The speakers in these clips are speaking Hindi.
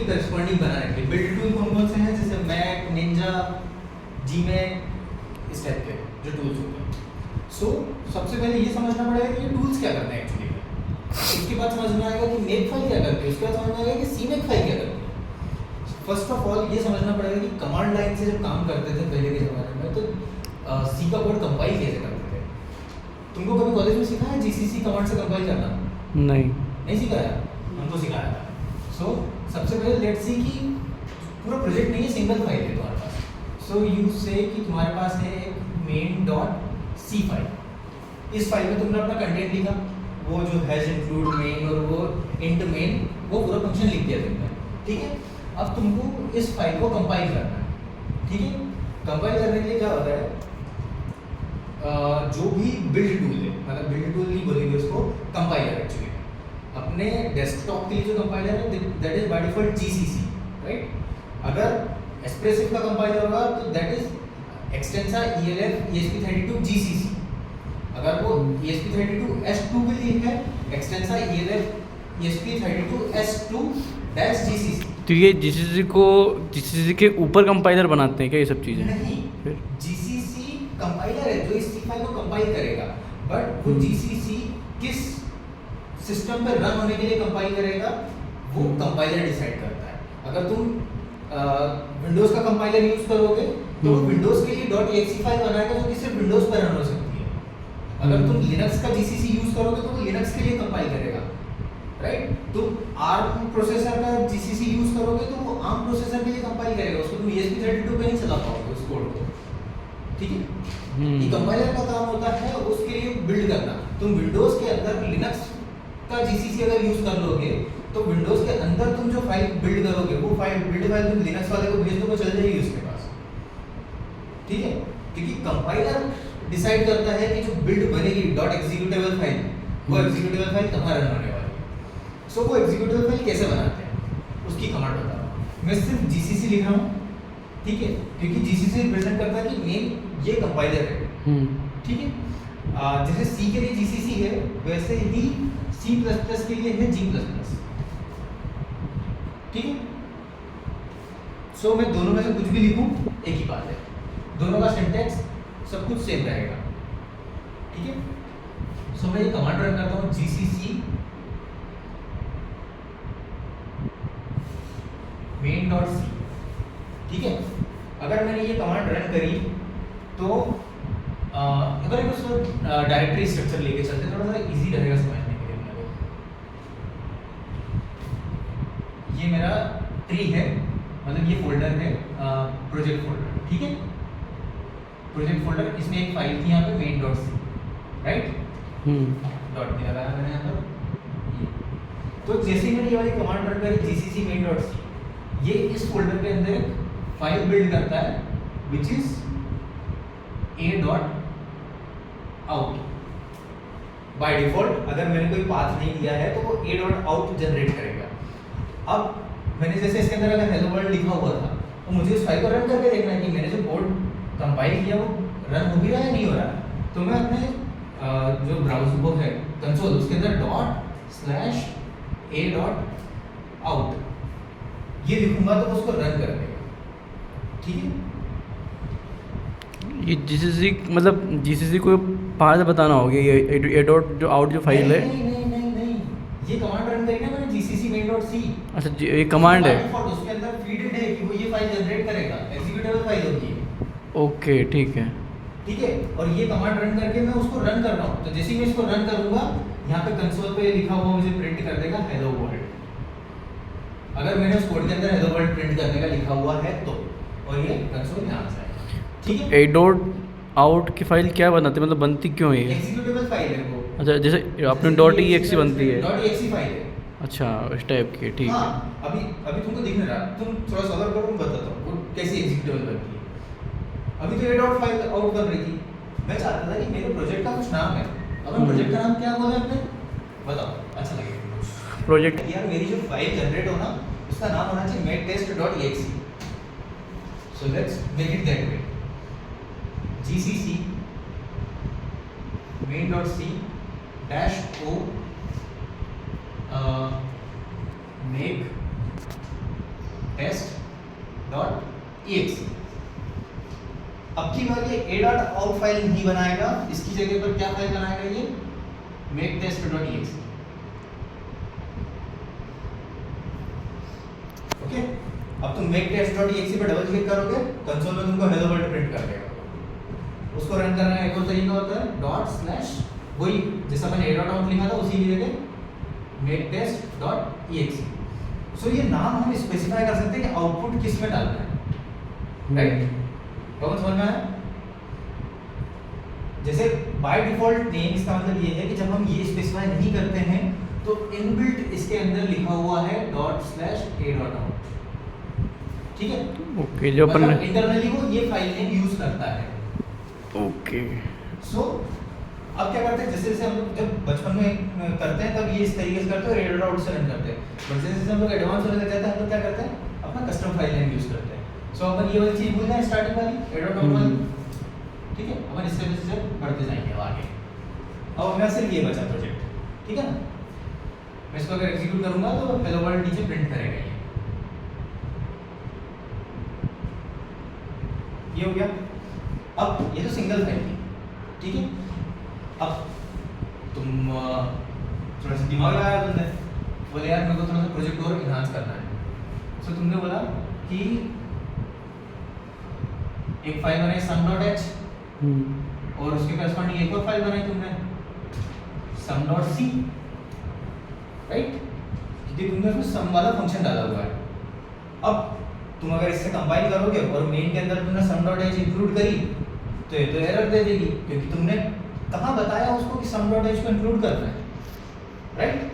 करस्पॉन्डिंग बनाने के लिए बिल्ड टूल कौन कौन से हैं, जैसे मैक, निंजा, जीमैक, इस टाइप के जो टूल्स होते हैं। सो सबसे पहले ये समझना पड़ेगा कि ये टूल्स क्या करते हैं एक्चुअली में, उसके बाद समझ में आएगा कि मेक फाइल क्या करती है, उसके बाद समझ में आएगा कि सीमेक फाइल क्या करती है। फर्स्ट ऑफ ऑल ये समझना पड़ेगा कि कमांड लाइन से जब काम करते थे पहले के ज़माने में, तो सी का कोड कंपाइल कैसे करते थे। तुमको कभी कॉलेज में सिखाया जीसीसी कमांड से कंपाइल करना? नहीं सिखाया, हमको सिखाया था। सो सबसे पहले लेट्स सी कि पूरा प्रोजेक्ट नहीं है, सिंगल फाइल है तुम्हारे पास। सो यू से कि तुम्हारे पास है एक main.c फाइल, इस फाइल में तुमने अपना कंटेंट लिखा, वो जो हैश इंक्लूड मेन और वो इंट मेन, वो पूरा फंक्शन लिख दिया तुमने, ठीक है। अब तुमको इस फाइल को कंपाइल करना है, ठीक है। कंपाइल करने के लिए क्या होता है, जो भी बिल्ड टूल है, मतलब बिल्ड टूल नहीं बोलेंगे उसको, कंपाइलर एक्चुअली अपने डेस्कटॉप के लिए जो कंपाइलर है that is by default GCC, right. अगर एस्प्रेसिव का कंपाइलर होगा तो that is Xtensa ELF ESP32 GCC। अगर वो ESP32 S2 के लिए है, एक्सटेंसा ELF ESP32 S2 GCC। तो ये जीसीसी के ऊपर कंपाइलर बनाते हैं क्या ये सब चीज़ें? नहीं, फिर जीसीसी कंपाइलर है जो इस फाइल को कंपाइल करेगा, बट वो जीसीसी किस सिस्टम पे रन होने के लिए कंपाइल करेगा वो कंपाइलर डिसाइड करता है। अगर तुम विंडोज का कंपाइलर यूज करोगे तो विंडोज के लिए .exe फाइल बनाएगा जो कि सिर्फ विंडोज पर रन हो सकती है। अगर तुम लिनक्स का जीसीसी यूज करोगे तो वो लिनक्स के लिए कंपाइल करेगा, राइट। तुम ARM प्रोसेसर का जीसीसी यूज करोगे तो वो ARM प्रोसेसर के लिए कंपाइल करेगा, उसको तुम ESP32 पे नहीं चला पाओगे उस कोड को, ठीक है। ये कंपाइलर का काम होता है उसके लिए बिल्ड करना। तुम विंडोज के अंदर लिनक्स का जीसीसी अगर यूज कर लोगे तो विंडोज के अंदर तुम जो फाइल बिल्ड करोगे वो बिल्ड फाइल तुम लिनक्स वाले को भेज दो, वो चल जाएगी उसके पास, ठीक है। क्योंकि कंपाइलर डिसाइड करता है कि जो बिल्ड बनेगी .executable फाइल, वो एग्जीक्यूटेबल फाइल कहाँ रन होने वाली है। सो वो एग्जीक्यूटेबल फाइल कैसे बनाते हैं उसकी कमांड बता रहा हूँ मैं। सिर्फ जीसीसी लिख रहा हूँ, ठीक है, क्योंकि जीसीसी रिप्रेजेंट करता है कि मेन ये कंपाइलर है, ठीक है। जैसे सी के लिए जीसीसी है वैसे ही C++ के लिए है G++, ठीक है। सो मैं दोनों में से कुछ भी लिखूं एक ही बात है, दोनों का सिंटैक्स सब कुछ सेम रहेगा, ठीक है। सो मैं ये कमांड रन करता हूँ जीसीसी main.c, ठीक है। अगर मैंने ये कमांड रन करी तो अगर एक उसको डायरेक्टरी स्ट्रक्चर लेके चलते थोड़ा सा इजी रहेगा समझने के लिए मेरे को। ये मेरा ट्री है, मतलब ये फोल्डर है प्रोजेक्ट फोल्डर, ठीक है। प्रोजेक्ट फोल्डर, इसमें एक फाइल थी यहाँ पे main.c, राइट, डॉट दिया लगाया मैंने यहाँ पर। तो जैसे ही मैंने ये वाली कमांड रन करी जीसीसी main.c, ये इस फोल्डर के अंदर एक फाइल बिल्ड करता है which is a.out by default. अगर मैंने कोई पाथ नहीं दिया है तो वो a.out जनरेट करेगा। अब मैंने जैसे इसके अंदर अगर हेलो वर्ल्ड लिखा हुआ था तो मुझे उस फाइल को रन करके देखना है कि मैंने जो कोड कंपाइल किया वो रन हो भी रहा है नहीं हो रहा है। तो मैं अपने जो ब्राउज़र वो है कंसोल, उसके अंदर .a.out ये लिखूंगा तो उसको रन कर देगा, ठीक है। ये जीसीसी मतलब जीसीसी को बाहर से बताना होगा ये a.out जो आउट जो फाइल है। नहीं, ये कमांड रन करी ना मैंने जीसीसी main.c। अच्छा ये कमांड है, उसके अंदर फीडेड है कि वो ये फाइल जनरेट करेगा, एग्जीक्यूटेबल फाइल होगी। ओके ठीक है, ठीक है। और ये कमांड रन करके मैं उसको रन कर रहा हूँ, तो जैसे ही मैं इसको रन करूंगा यहाँ पे कंसोल पे लिखा हुआ मुझे प्रिंट कर देगा हेलो वर्ल्ड। अगर मैंने उस कोड के अंदर हेलो वर्ल्ड प्रिंट करने का लिखा हुआ है तो, और ये कंसोल यहाँ से आएगा, ठीक है। a.out की फाइल क्या बनाती है, मतलब बनती क्यों है ये? एग्जीक्यूटेबल फाइल है वो। अच्छा जैसे आपने .exe बनती है। .exe फाइल है, अच्छा इस टाइप की, ठीक है। हाँ, अभी तुमको दिख नहीं रहा, तुम थोड़ा सॉल्व करो, मैं बताता हूँ वो कैसे एग्जीक्यूटेबल बनती है। अभी तो a.out फाइल आउट कर रही थी, मैं चाहता था कि मेरे प्रोजेक्ट का कुछ नाम है। अब मैं प्रोजेक्ट का नाम क्या बोला आपने, बताओ, अच्छा लगेगा प्रोजेक्ट। यार मेरी जो फाइल जनरेट हो ना उसका नाम होना चाहिए maintest.exe। So let's make it that way, gcc main.c -o make test.exe। अब की बार ये a.out फाइल नहीं बनाएगा, इसकी जगह पर क्या फाइल बनाएगा ये maketest.exe। ओके, अब तुम maketest.exe पे डबल क्लिक करोगे, कंसोल में तुमको हेलो वर्ल्ड प्रिंट कर देगा। उसको रन करने का एक और तरीका होता है ./ वही जैसा मैंने a.out लिखा था उसी की जगह maketest.exe। सो ये नाम हम स्पेसिफाई कर सकते हैं कि आउटपुट किस में डालना है, राइट? कौन समझ में आया? जैसे बाय डिफॉल्ट नेम, इसका मतलब ये है कि जब हम ये स्पेसिफाई नहीं करते हैं तो इनबिल्ट इसके अंदर लिखा हुआ है ./a.out, ठीक है? ओके, जो अपन मतलब इंटरनली वो ये फाइल नेम यूज करता है। ओके, सो अब क्या करते हैं, जैसे जैसे हम लोग जब बचपन में करते हैं तब ये इस तरीके से करते हैं, a.out से रन करते हैं। बट जैसे जैसे हम लोग एडवांस होने लग जाते हैं हम लोग क्या करते हैं, अपना कस्टम फाइल नेम यूज करते हैं। सो अपन ये वाली चीज भूल जाए, स्टार्टिंग वाली a.out वाली, ठीक है? अपन इससे से बढ़ते जाएंगे अब आगे। अब हमें सिर्फ ये बचा प्रोजेक्ट, ठीक है ना? मैं इसको अगर एग्जीक्यूट करूंगा तो हेलो वर्ल्ड नीचे प्रिंट करेगा ये हो गया। अब ये तो सिंगल फाइल थी, ठीक है? अब तुम थोड़ा सा दिमाग लगाया तुमने, बोले यार मेरे को थोड़ा सा प्रोजेक्ट और इनहांस करना है। सो तुमने बोला कि एक फाइल बनाई sum.h और उसके करस्पॉन्डिंग एक और फाइल बनाई तुमने sum.c, राइट? क्योंकि तुमने उसमें सम वाला फंक्शन डाला हुआ है। अब तुम अगर इससे कंपाइल करोगे और मेन के अंदर तुमने sum.h इंक्लूड करी तो ये तो एरर दे देगी, क्योंकि तुमने कहाँ बताया उसको कि sum.h को इंक्लूड करना है, राइट?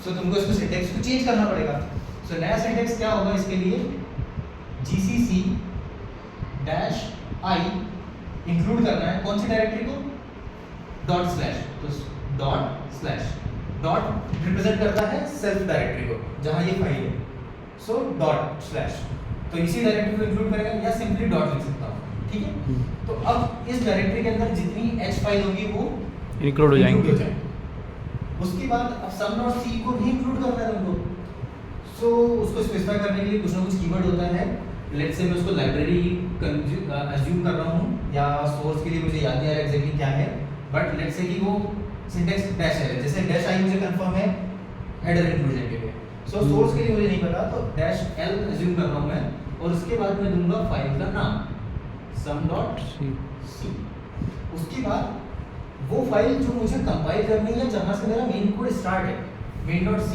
सो तुमको इसको सिंटैक्स को चेंज करना पड़ेगा। सो नया सिंटैक्स क्या होगा इसके लिए, gcc-i इंक्लूड करना है कौन सी डायरेक्टरी को, ./ तो डॉट रिप्रेजेंट करता है सेल्फ डायरेक्टरी को जहां ये फाइल है। सो ./ तो इसी डायरेक्टरी को इंक्लूड करेगा या सिंपली डॉट लिख सकता हूं, ठीक है? तो अब इस डायरेक्टरी के अंदर जितनी h फाइल होगी वो इंक्लूड हो जाएंगे। उसके बाद अब sum.c को भी इंक्लूड करना है तुमको। सो उसको स्पेसिफाई करने के लिए कुछ ना कुछ कीवर्ड होता है। लेट्स से मैं उसको लाइब्रेरी अज्यूम कर रहा हूँ, या सोर्स के लिए मुझे याद नहीं आ रहा एग्जैक्टली क्या है, बट लेट्स से कि वो सिंटैक्स डैश है, जैसे डैश आई मुझे कंफर्म है हेडर इंक्लूजन के लिए। सो सोर्स के लिए मुझे नहीं पता, तो -l अज्यूम कर रहा हूँ मैं, और उसके बाद मैं दूंगा फाइल का नाम sum.c। उसके बाद वो फाइल जो मुझे कंपाइल करनी है जहां से मेरा मेन कोड स्टार्ट है, main.c,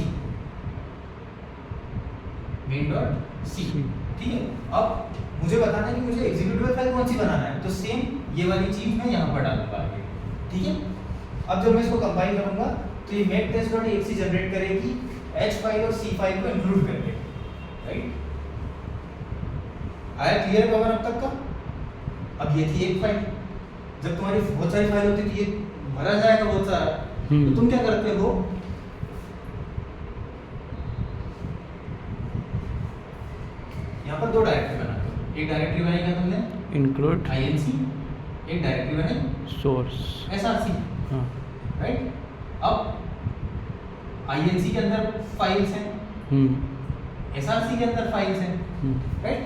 ठीक है? अब मुझे बताना है कि मुझे एग्जीक्यूटेबल फाइल कौन सी बनाना है, तो सेम ये वाली चीज मैं यहाँ पर डालूंगा आगे, ठीक है? अब जब मैं इसको कंपाइल करूंगा तो ये maketest.exe जनरेट करेगी h फाइल और c फाइल को इंक्लूड करके, राइट? आया क्लियर पवन अब तक का? अब ये थी एक फाइल, जब तुम्हारी बहुत सारी फाइल होती थी ये भरा जाएगा बहुत सारा, तो तुम क्या करते हो, यहाँ पर दो डायरेक्टरी बनाते हो। एक डायरेक्टरी बनाई क्या तुमने, इंक्लूड inc, एक डायरेक्टरी बनाई सोर्स src, हाँ। राइट? अब inc के अंदर फाइल्स हैं, src के अंदर फाइल्स हैं, राइट?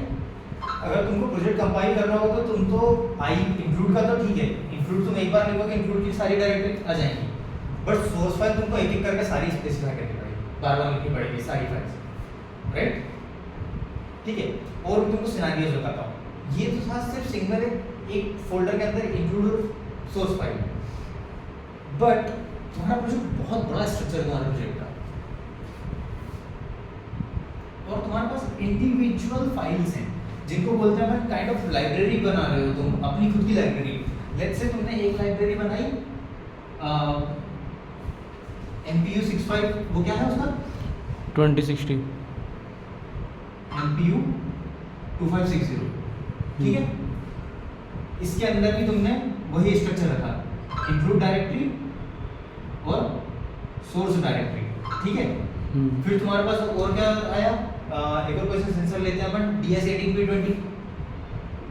अगर तुमको प्रोजेक्ट कंपाइल करना होगा तो तुम तो आई इंक्लूड का तो ठीक है, इंक्लूड तुम एक बार लिखोगे इंक्लूड की सारी डायरेक्टरी आ जाएंगी, बट सोर्स फाइल तुमको एक एक करके सारी स्पेसिफाई करनी पड़ेगी, बार-बार लिखनी पड़ेगी सारी फाइल्स, राइट? ठीक है? और मैं तुमको सिनेरियोस बताता हूँ। ये तो था सिर्फ सिंगल एक फोल्डर के अंदर इंक्लूड सोर्स फाइल, बट तुम्हारा प्रोजेक्ट बहुत बड़ा स्ट्रक्चर है तुम्हारे प्रोजेक्ट का, और तुम्हारे पास इंडिविजुअल फाइल्स हैं जिनको बोलते हैं काइंड ऑफ लाइब्रेरी बना रहे हो तुम, अपनी खुद की लाइब्रेरी। लेट्स से तुमने एक लाइब्रेरी बनाई MPU 65, वो क्या है उसका 2060 MPU 2560, ठीक है? इसके अंदर भी तुमने वही स्ट्रक्चर रखा, इंक्लूड डायरेक्टरी और सोर्स डायरेक्टरी, ठीक है? फिर तुम्हारे पास और क्या आया, एक और क्वेश्चन सेंसर लेते हैं अपन, DS18B20,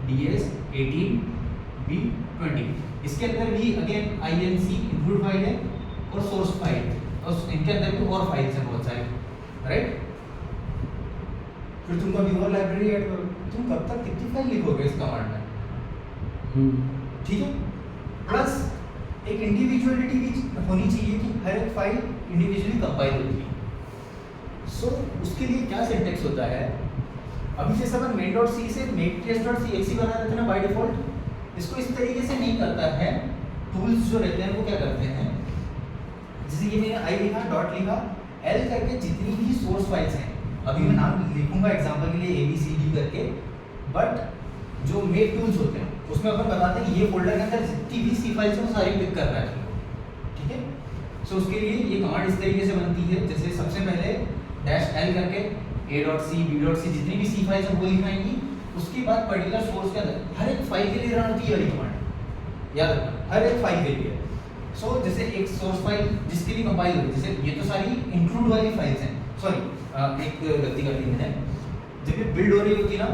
DS18B20, इसके अंदर भी अगेन inc इंक्लूड फाइल है और सोर्स फाइल, और इनके अंदर भी और फाइल्स हैं बहुत सारे, राइट? फिर तुम कभी और लाइब्रेरी ऐड करो, तुम कब तक कितनी फाइल लिखोगे इस कमांड में, ठीक है। प्लस एक इंडिविजुअलिटी भी होनी चाहिए कि हर एक फाइल इंडिविजुअली कंपाइल होती है। सो उसके लिए क्या सिंटेक्स होता है, अभी जैसे अपन main.c से make_test.cxc बना देते हैं ना बाय डिफॉल्ट, इसको इस तरीके से नहीं करता है। टूल्स जो रहते हैं वो क्या करते हैं, जैसे ये मैंने आई लिखा, डॉट लिखा, एल करके जितनी भी सोर्स फाइल्स हैं, अभी मैं नाम लिखूंगा एग्जांपल के लिए ABCD करके, बट जो मेक टूल्स होते हैं उसमें अपन बताते हैं ये फोल्डर के अंदर जितनी भी सी फाइल्स हैं वो सारी पिक करना है, ठीक है। सो उसके लिए ये कमांड इस तरीके से बनती है, जैसे सबसे पहले -l करके a.c b.c जितनी भी सी फाइल्स हैं वो लिखाएंगी, उसके बाद पर्टिकुलर सोर्स के अंदर हर एक फाइल के लिए रन होती है वाली कमांड, याद रखना हर एक फाइल के लिए। सो जैसे एक सोर्स फाइल जिसके लिए कंपाइल होगी, जैसे ये तो सारी इंक्लूड वाली फाइल्स हैं, सॉरी एक गलती कर दी मैंने, जब ये बिल्ड हो रही होती है ना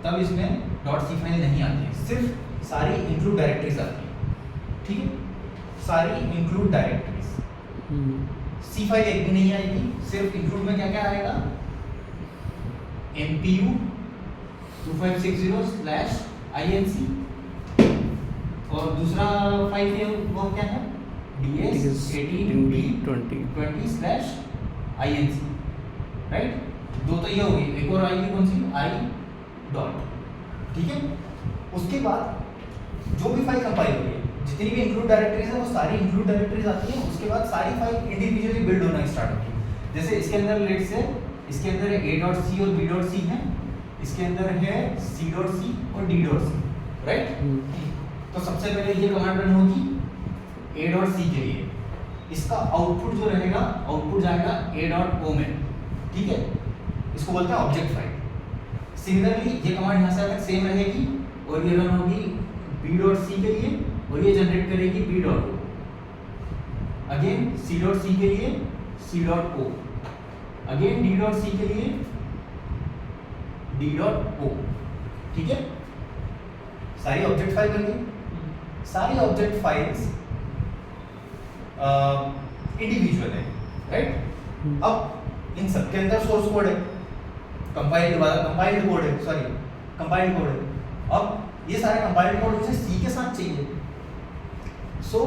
तब इसमें .c फाइल नहीं आती है, सिर्फ सारी इंक्लूड डायरेक्टरीज आती है, ठीक है, सारी इंक्लूड डायरेक्टरीज। सी फाइल एक भी नहीं आएगी, सिर्फ इंक्लूड में क्या क्या आएगा, MPU 2560/INC, और दूसरा फाइल के वो क्या है DS18B20/INC, राइट। दो तो ये होगी, एक और आएगी कौन सी, आई डॉट, ठीक है। उसके बाद जो भी फाइल कंपाइल होगी, जितनी भी इंक्लूड डायरेक्टरीज है वो सारी इंक्लूड डायरेक्टरीज आती है, उसके बाद सारी फाइल इंडिविजुअली बिल्ड होना स्टार्ट होती है। जैसे इसके अंदर लेट से इसके अंदर a.c और b.c है, इसके अंदर है c.c और d.c, राइट। तो सबसे पहले ये कमांड रन होगी a.c के लिए, इसका आउटपुट जो रहेगा, आउटपुट जाएगा a.o में, ठीक है, इसको बोलते हैं ऑब्जेक्ट फाइल। सिमिलरली ये कमांड यहाँ से तक सेम रहेगी और ये रन होगी b.c के लिए और ये जनरेट करेगी b.o, अगेन c.c के लिए c.o, अगेन d.c के लिए d.o, ठीक है। सारी ऑब्जेक्ट फाइल बन गई। सारी ऑब्जेक्ट फाइल्स इंडिविजुअल है, राइट। अब इन सबके अंदर सोर्स कोड है, कंपाइल्ड कोड है, सॉरी कंपाइल्ड कोड है। अब ये सारे कंपाइल्ड कोड मुझे सी के साथ चाहिए, सो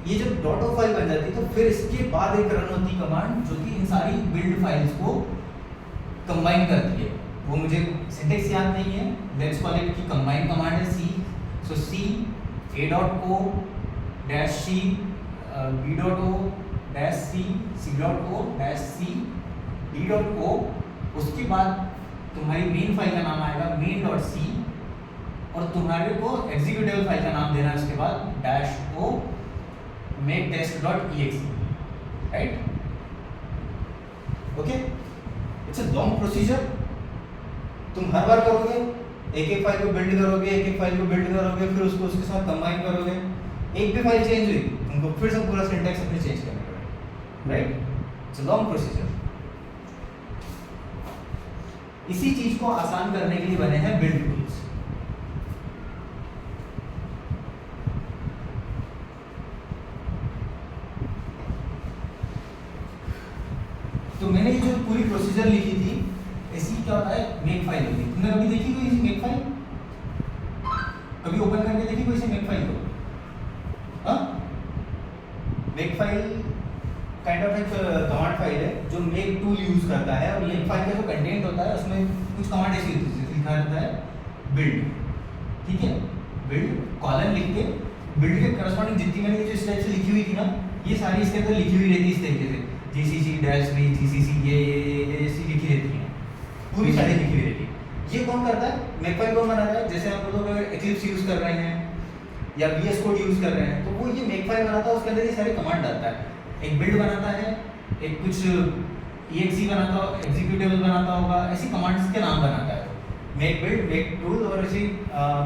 ये जब .o फाइल बन जाती है तो फिर इसके बाद एक रन होती कमांड जो कि इन सारी बिल्ड फाइल्स को कंबाइन करती है। वो मुझे सिंटेक्स याद नहीं है, लेट्स कॉल इट की कंबाइन कमांड है सी। सो सी a.o-c b.o-c c.o-c d.o, उसके बाद तुम्हारी मेन फाइल का नाम आएगा main.c और तुम्हारे को एग्जीक्यूटेबल फाइल का नाम देना है उसके बाद -o make_test.exe, right. Okay, it's a long procedure. तुम हर बार करोगे, एक एक फाइल को बिल्ड करोगे, एक एक फाइल को बिल्ड करोगे, फिर उसको उसके साथ कंबाइन करोगे। एक भी फाइल चेंज हुई तुमको फिर से पूरा सिंटैक्स अपने चेंज करना पड़ेगा, right. It's a long procedure. इसी चीज को आसान करने के लिए बने हैं बिल्ड टूल्स। तो मैंने ये जो पूरी प्रोसीजर लिखी थी, ऐसी क्या होता है, मेक फाइल होती है। तुमने कभी देखी कोई ऐसी मेक फाइल, कभी ओपन करके देखी कोई ऐसी मेक फाइल को? हाँ, मेक फाइल काइंड ऑफ एक कमांड फाइल है जो मेक टूल यूज करता है, और मेक फाइल का जो कंटेंट होता है उसमें कुछ कमांड ऐसी होती है, जैसे लिखा रहता है बिल्ड, ठीक है, बिल्ड कॉलन लिख के बिल्ड के करस्पॉन्डिंग जितनी मैंने जो स्टेप्स लिखी हुई थी ना, ये सारी इसके अंदर लिखी हुई रहती है इस तरीके से, GCC-v GCC ये ऐसी लिखी रहती है, पूरी सारी लिखी हुई रहती है। ये कौन करता है, मेक फाइल कौन बनाता है? जैसे आप लोग अगर एक्लिप्स यूज कर रहे हैं या VS कोड यूज कर रहे हैं तो वो ये मेक फाइल बनाता है, उसके अंदर ये सारे कमांड डालता है, एक बिल्ड बनाता है, एक कुछ exe बनाता हो, एग्जीक्यूटेबल बनाता होगा, ऐसी कमांड्स के नाम बनाता है। मेक बिल्ड, मेक टूल और ऐसी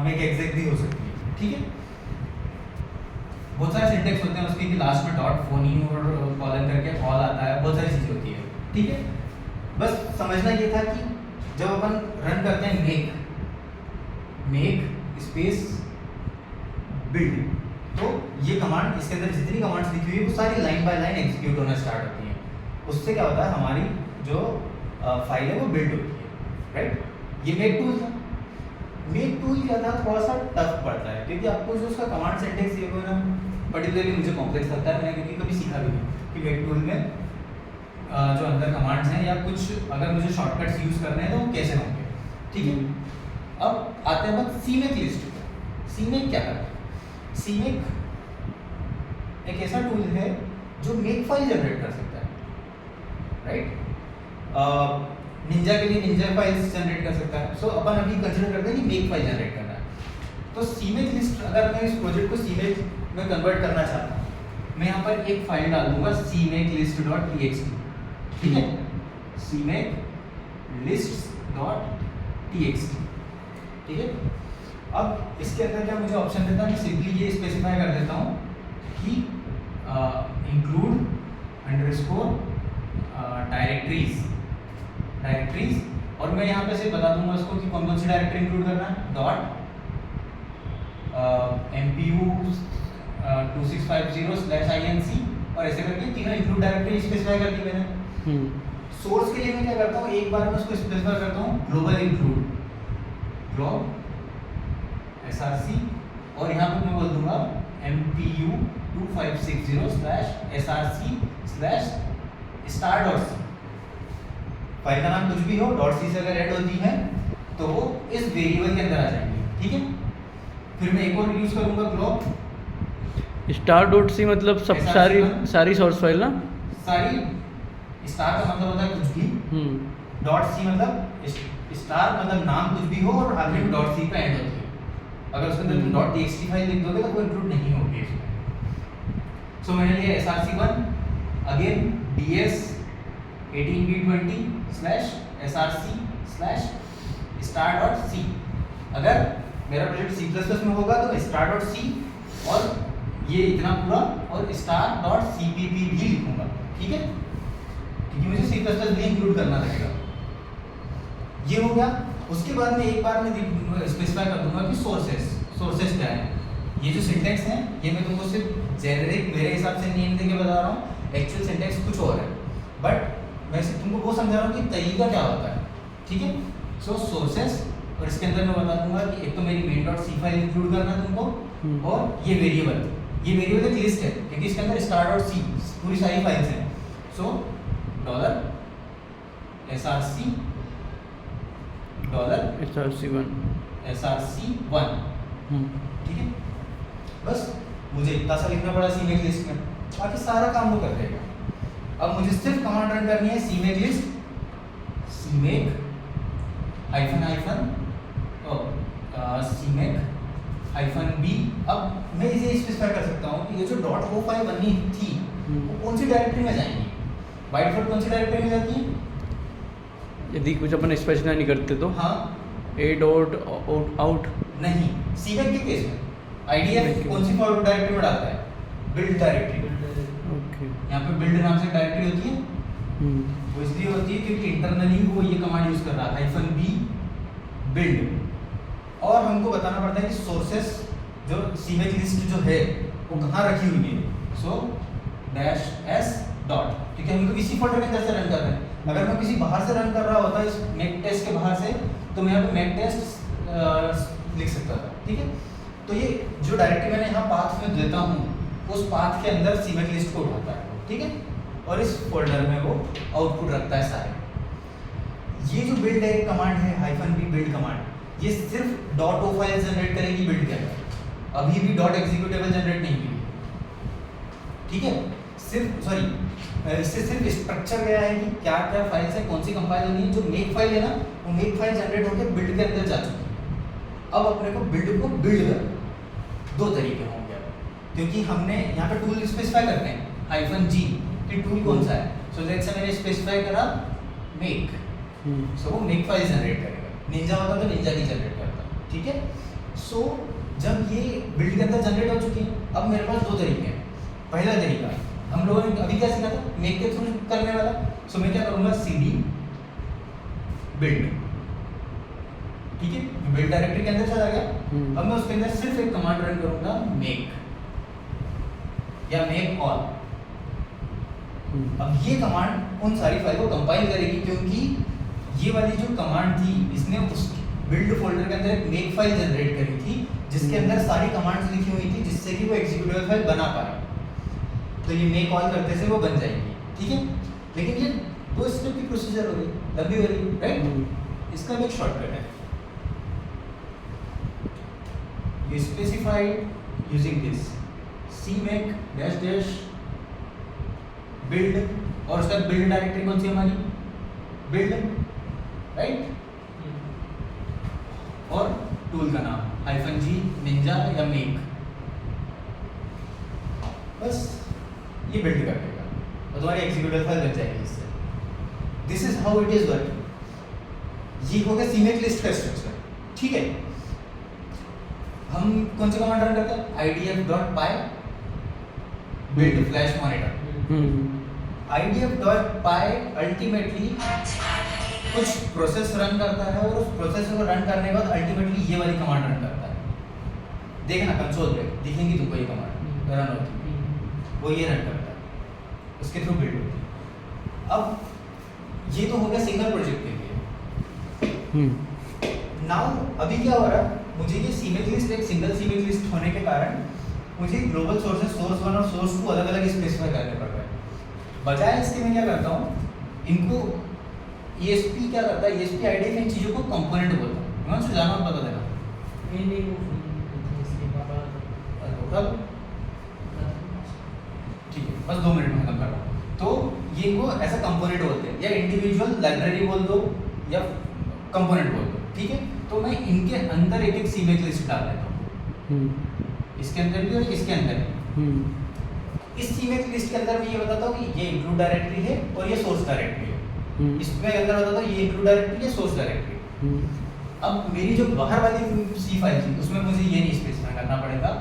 मेक एग्जेक भी हो सकती है, ठीक है। बहुत सारे सिंटेक्स होते हैं उसके कि लास्ट में डॉट फोनी और कॉलन करके ऑल आता है, बहुत सारी चीज़ें होती है, ठीक है। बस समझना ये था कि जब अपन रन करते हैं मेक स्पेस बिल्ड, तो ये कमांड, इसके अंदर जितनी कमांड्स लिखी हुई है वो सारी लाइन बाय लाइन एग्जीक्यूट होना स्टार्ट होती हैं। उससे क्या होता है, हमारी जो फाइल है वो बिल्ड होती है, राइट। ये मेक टूल था। मेक टूल क्या था, थोड़ा सा टफ पड़ता है क्योंकि आपको जो उसका कमांड सिंटेक्स ये वो ना पर्टिकुलरली मुझे कॉम्प्लेक्स लगता है, मैंने क्योंकि कभी सीखा भी नहीं कि मेक टूल में जो अंदर कमांड्स हैं या कुछ अगर मुझे शॉर्टकट्स यूज करने हैं तो वो कैसे होंगे, ठीक है। अब आते हैं बात सीमेक लिस्ट पे। सीमेक क्या करता है? सीमेक एक ऐसा टूल है जो मेक फाइल जनरेट कर सकता है, राइट। निंजा के लिए निंजा फाइल्स जनरेट कर सकता है। सो अपन अभी कंसीडर करते हैं कि मेक फाइल जनरेट करना है। तो सीमेक लिस्ट, अगर मैं इस प्रोजेक्ट को सीमेक में कन्वर्ट करना चाहता हूँ, मैं यहाँ पर एक फाइल डाल दूंगा cmakelist.txt, ठीक है, cmakelist.txt, ठीक है। अब इसके अंदर क्या मुझे ऑप्शन देता है, मैं सिंपली ये स्पेसिफाई कर देता हूँ कि इंक्लूड अंडरस्कोर डायरेक्टरीज, और मैं यहाँ पे से बता दूंगा उसको कि कौन कौन सी डायरेक्टरी इंक्लूड करना है। .mpu 2650/inc और ऐसे करके तीनों इंक्लूड डायरेक्टरी स्पेसिफाई कर दी मैंने। सोर्स के लिए मैं क्या करता हूँ, एक बार मैं उसको स्पेसिफाई करता हूँ ग्लोबल इंक्लूड ग्लोब src, और यहाँ पे मैं बोल दूंगा mpu 2560/src/star.c। फाइल का नाम कुछ भी हो, .c से अगर ऐड होती है तो वो इस वेरिएबल के अंदर आ जाएंगी, ठीक है। फिर मैं एक और यूज करूंगा ग्लोब star.c, मतलब सब सारी सोर्स फाइल ना, सारी। स्टार का मतलब होता है कुछ भी, .c मतलब स्टार मतलब नाम कुछ भी हो और आखिर में .c पे एंड होती है। अगर उसके अंदर तुम .txt फाइल लिख दोगे तो वो इंक्लूड नहीं होगी इसमें। सो मैंने लिया src1 अगेन ds18b20/src/star.c। अगर मेरा प्रोजेक्ट C++ में होगा तो star.c और ये इतना पूरा और star.cpp भी लिखूंगा, ठीक है, क्योंकि मुझे C++ भी इंक्लूड करना रहेगा। ये हो गया। उसके बाद में एक बार मैं स्पेसिफाई कर दूंगा कि सोर्सेस क्या है। ये जो सिंटेक्स है ये मैं तुमको सिर्फ जेनेरिक मेरे हिसाब से नेम देके बता रहा हूँ, एक्चुअल सिंटेक्स कुछ और है, बट मैं सिर्फ तुमको वो समझा रहा हूँ कि तरीका क्या होता है, ठीक है। सो सोर्सेस, और इसके अंदर मैं बता दूंगा कि एक तो मेरी main.c फाइल इंक्लूड करना है तुमको, और ये वेरिएबल एक लिस्ट है क्योंकि इसके अंदर star.c पूरी सारी फाइल्स हैं। सो $src1 ठीक है। बस मुझे इतना सा लिखना पड़ा सीमेक लिस्ट में, बाकी सारा काम वो कर देगा। अब मुझे सिर्फ कमांड रन करनी है सीमेक लिस्ट सीमेक -b। अब मैं इसे स्पेसिफाई कर सकता हूँ कि ये जो .o5 बननी थी वो कौन सी डायरेक्टरी में जाएंगी। बाय डिफॉल्ट कौन सी डायरेक्टरी में जाती है, यदि कुछ अपन स्पेसिफाई नहीं करते तो हाँ a.out नहीं, सीमेक के केस में आईडीएफ कौन सी फॉरवर्ड डायरेक्टरी में डालता है, बिल्ड डायरेक्टरी। ओके, यहाँ पे बिल्ड नाम से डायरेक्टरी होती है, वो इसलिए होती है क्योंकि इंटरनली वो ये कमांड यूज कर रहा है -b बिल्ड। और हमको बताना पड़ता है कि सोर्सेस जो सीमेक लिस्ट जो है वो कहाँ रखी हुई है। सो -s डॉट, क्योंकि हम लोग इसी फोल्डर के अंदर से रन कर रहे हैं। अगर मैं किसी बाहर से रन कर रहा होता इस मेक टेस्ट के बाहर से तो मैं यहाँ पे मेक टेस्ट लिख सकता था, ठीक है। तो ये जो डायरेक्टरी मैंने यहाँ पाथ में देता हूँ उस पाथ के अंदर सीमेक लिस्ट को उठाता है, ठीक है, और इस फोल्डर में वो आउटपुट रखता है सारे। ये जो बिल्ड है कमांड है -b बिल्ड कमांड, ये सिर्फ .o फाइल जनरेट करेगी बिल्ड के अंदर, अभी भी .executable जनरेट नहीं हुई, ठीक है। इससे सिर्फ स्ट्रक्चर गया है कि क्या क्या फाइल्स है, कौन सी कंपाइल होनी है। जो मेक फाइल है ना वो मेक फाइल जनरेट होकर बिल्ड के अंदर जा चुकी है। अब अपने को बिल्ड करना, दो तरीके होंगे क्योंकि हमने यहाँ पे टूल स्पेसिफाई करते हैं -g कि टूल कौन सा है। सो जैसे मैंने स्पेसिफाई करा मेक, सो वो मेक फाइल जनरेट करेगा। निंजा होता तो निंजा की जनरेट करता, ठीक है। सो जब ये बिल्ड के अंदर जनरेट हो चुकी है, अब मेरे पास दो तरीके हैं। पहला तरीका हम लोगों ने अभी क्या सीखा था, मेक के थ्रू करने वाला। सो मैं क्या करूँगा cd बिल्ड, ठीक है, बिल्ड डायरेक्टरी के अंदर चला गया। अब मैं उसके अंदर सिर्फ एक कमांड रन करूँगा मेक या मेक ऑल। अब ये कमांड उन सारी फाइल को कंपाइल करेगी क्योंकि ये वाली जो कमांड थी उसने उस बिल्ड फोल्डर के अंदर एक मेक फाइल जनरेट करी थी जिसके अंदर सारी कमांड्स लिखी हुई थी जिससे कि वो एग्जीक्यूटेबल फाइल बना पाए। तो ये मेक कॉल करते से वो बन जाएगी, ठीक है। लेकिन ये 2 स्टेप की प्रोसीजर हो रही, लंबी हो रही, राइट। इसका भी एक शॉर्टकट है, you specified using this cmake dash dash build, और उसका बिल्ड डायरेक्टरी कौन सी हमारी, बिल्ड, राइट। और टूल का नाम -g निंजा या मेक, बस ये बिल्ड कर देगा और तुम्हारी एग्जीक्यूटेबल फाइल बन जाएगी इससे। This is how it is working. ये हो गया cmake लिस्ट का स्ट्रक्चर, ठीक है। हम कौन सा कमांड रन करते हैं, idf.py build flash monitor। idf.py ultimately कुछ प्रोसेस रन करता है और उस प्रोसेस को रन करने के बाद अल्टीमेटली ये वाली कमांड रन करता है। देखना कंसोल पे दिखेंगी तुमको ये कमांड रन होती है, वो ये रन करता है, उसके थ्रू बिल्ड होती है। अब ये तो हो गया सिंगल प्रोजेक्ट के लिए। नाउ अभी क्या हो रहा है, मुझे ये cmake लिस्ट एक सिंगल cmake लिस्ट होने के कारण मुझे ग्लोबल सोर्सेस सोर्स 1 और सोर्स 2 अलग अलग स्पेसिफाई करने पड़ रहे हैं। बजाय इसके मैं क्या करता हूँ, इनको ESP क्या करता है, ESP IDF इन चीज़ों को कंपोनेंट बोलता है। मैं जाना और बता देना ठीक है, बस 2 मिनट में खत्म कर रहा हूँ। तो ये इनको ऐसा कंपोनेंट बोलते हैं, या इंडिविजुअल लाइब्रेरी बोल दो या कंपोनेंट बोल दो, ठीक है। तो मैं इनके अंदर एक एक cmake लिस्ट डाल देता हूँ, इसके अंदर भी और इसके अंदर भी। इस cmake लिस्ट के अंदर मैं ये बताता हूँ कि ये इंक्लूड डायरेक्टरी है और ये सोर्स डायरेक्टरी है। इसमें अंदर बताता हूँ ये इंक्लूड डायरेक्टरी है, सोर्स डायरेक्टरी। अब मेरी जो बाहर वाली C फाइल थी उसमें मुझे ये नहीं स्पेसिफाई करना पड़ेगा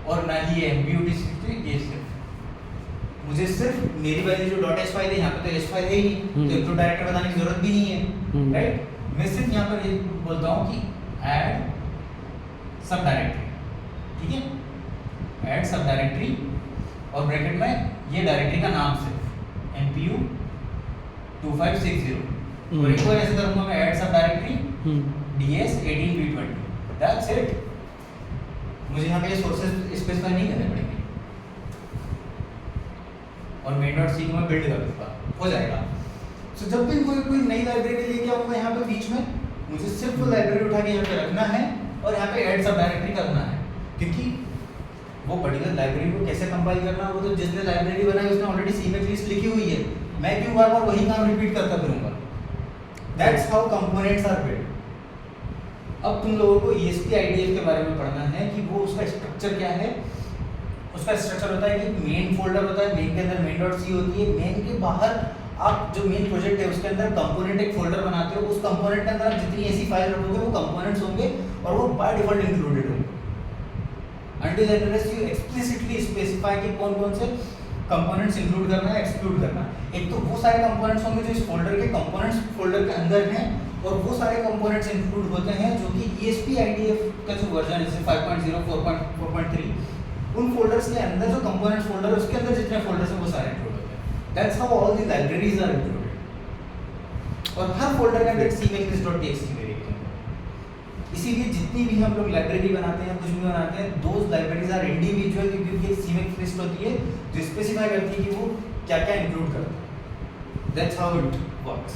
और ना ही ये MPUT ये सिर्फ मुझे सिर्फ मेरी वाली जो .h फाइल है, यहाँ पे तो h फाइल है ही नहीं, तो इंक्लूड डायरेक्टरी बताने की जरूरत भी नहीं है, राइट। मैं सिर्फ यहाँ पर ये बोलता हूँ कि ऐड सब डायरेक्टरी, ठीक है, ऐड सब डायरेक्टरी और ब्रैकेट में ये डायरेक्टरी का नाम सिर्फ MPU 2560 और एक और ऐसे करूँगा मैं ऐड सब directory DS 18B20, that's it. मुझे यहाँ पे ये सोर्सेज स्पेसिफाई नहीं करने पड़ेंगे और main.c को मैं बिल्ड कर दूँगा, हो जाएगा। सो जब भी कोई नई लाइब्रेरी लेके आऊँगा यहाँ पे बीच में, मुझे सिर्फ वो लाइब्रेरी उठा के यहाँ पे रखना है और यहाँ पे ऐड सब डायरेक्टरी करना है, क्योंकि वो पर्टिकुलर लाइब्रेरी को कैसे कंपाइल करना वो तो जिसने लाइब्रेरी बनाई उसने ऑलरेडी cmake लिस्ट लिखी हुई है, मैं क्यों बार बार वही काम रिपीट करता फिरूंगा। That's how components are build. अब तुम लोगों को ESP IDF के बारे में पढ़ना है कि वो उसका स्ट्रक्चर क्या है। उसका स्ट्रक्चर होता है कि मेन फोल्डर होता है, मेन के अंदर main.c होती है, मेन के बाहर आप जो मेन प्रोजेक्ट है उसके अंदर कंपोनेंट एक फोल्डर बनाते हो, उस कंपोनेंट के अंदर आप जितनी ऐसी फाइल रखोगे वो कंपोनेंट्स होंगे और वो बाय डिफॉल्ट इंक्लूडेड होंगे until unless you explicitly specify कि कौन कौन से कंपोनेंट्स इंक्लूड करना है, एक्सक्लूड करना है। एक तो वो सारे कंपोनेंट्स होंगे जो इस फोल्डर के कंपोनेंट्स फोल्डर के अंदर हैं और वो सारे कंपोनेंट्स इंक्लूड होते हैं जो कि ESP IDF का जो वर्जन है जैसे 5.0 4.4.3 उन फोल्डर्स के अंदर जो कंपोनेंट्स फोल्डर है उसके अंदर जितने फोल्डर्स हैं वो सारे इंक्लूड होते हैं। That's how all the libraries are included और हर फोल्डर के अंदर cmake.txt वेरिएबल। इसीलिए जितनी भी हम लोग लाइब्रेरी बनाते हैं कुछ भी बनाते हैं, दोज लाइब्रेरीज आर इंडिविजुअल, क्योंकि एक cmake लिस्ट होती है जो स्पेसिफाई करती है कि वो क्या क्या इंक्लूड करता है। That's how it works.